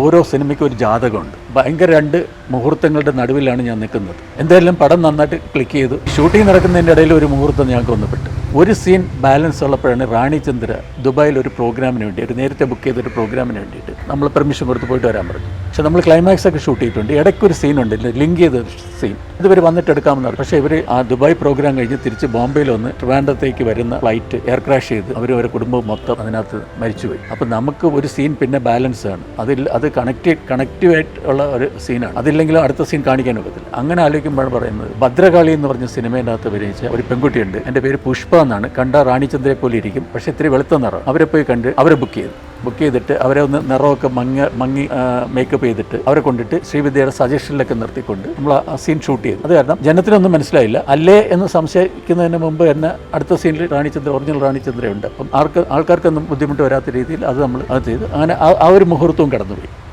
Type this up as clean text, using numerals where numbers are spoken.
ഓരോ സിനിമയ്ക്കും ഒരു ജാതകമുണ്ട്. ഭയങ്കര 2 മുഹൂർത്തങ്ങളുടെ നടുവിലാണ് ഞാൻ നിൽക്കുന്നത്. എന്തായാലും പടം നന്നായിട്ട് ക്ലിക്ക് ചെയ്തു. ഷൂട്ടിംഗ് നടക്കുന്നതിൻ്റെ ഇടയിൽ ഒരു മുഹൂർത്തം ഞങ്ങൾക്ക് വന്നപ്പെട്ടു. ഒരു സീൻ ബാലൻസ് ഉള്ളപ്പോഴാണ് റാണി ചന്ദ്ര ദുബായിൽ ഒരു പ്രോഗ്രാമിന് വേണ്ടി, ഒരു നേരത്തെ ബുക്ക് ചെയ്തൊരു പ്രോഗ്രാമിന് വേണ്ടിയിട്ട് നമ്മൾ പെർമിഷൻ കൊടുത്ത് പോയിട്ട് വരാൻ പറഞ്ഞു. പക്ഷേ നമ്മൾ ക്ലൈമാക്സ് ഒക്കെ ഷൂട്ട് ചെയ്തിട്ടുണ്ട്. ഇടയ്ക്കൊരു സീനുണ്ട്, ലിങ്ക് ചെയ്ത സീൻ. ഇതുവരെ വന്നിട്ട് എടുക്കാമെന്ന് പറഞ്ഞു. പക്ഷേ ഇവർ ആ ദുബായ് പ്രോഗ്രാം കഴിഞ്ഞ് തിരിച്ച് ബോംബെയിൽ വന്ന് ട്രിവാൻഡ്രത്തേക്ക് വരുന്ന ഫ്ലൈറ്റ് എയർ ക്രാഷ് ചെയ്ത് അവരെ കുടുംബം മൊത്തം അതിനകത്ത് മരിച്ചുപോയി. അപ്പോൾ നമുക്ക് ഒരു സീൻ പിന്നെ ബാലൻസ് ആണ്. അത് കണക്റ്റീവായിട്ടുള്ള ഒരു സീനാണ്. അതില്ലെങ്കിലും അടുത്ത സീൻ കാണിക്കാൻ ഒക്കത്തില്ല. അങ്ങനെ ആലോചിക്കുമ്പോഴാണ് പറയുന്നത്, ഭദ്രകാളി എന്ന് പറഞ്ഞ സിനിമേനകത്ത് അഭിനയിച്ച ഒരു പെൺകുട്ടിയുണ്ട്. എൻ്റെ പേര് പുഷ്പ എന്നാണ്. കണ്ട റാണിചന്ദ്രയെ പോലെ ഇരിക്കും, പക്ഷേ ഇത്തിരി വെളുത്ത നിറം. അവരെ പോയി കണ്ട് അവരെ ബുക്ക് ചെയ്തിട്ട് അവരെ ഒന്ന് നിറമൊക്കെ മങ്ങി മേക്കപ്പ് ചെയ്തിട്ട് അവരെ കൊണ്ടിട്ട് ശ്രീവിദ്യയുടെ സജഷനിലൊക്കെ നിർത്തിക്കൊണ്ട് നമ്മൾ ആ സീൻ ഷൂട്ട് ചെയ്തു. അത് കാരണം ജനത്തിനൊന്നും മനസ്സിലായില്ല. അല്ലേ എന്ന് സംശയിക്കുന്നതിന് മുമ്പ് തന്നെ അടുത്ത സീനിൽ ഒറിജിനൽ റാണിചന്ദ്രയുണ്ട്. അപ്പം ആൾക്കാർക്കൊന്നും ബുദ്ധിമുട്ട് വരാത്ത രീതിയിൽ അത് ചെയ്തു. അങ്ങനെ ആ ഒരു മുഹൂർത്തവും കടന്നുപോയി.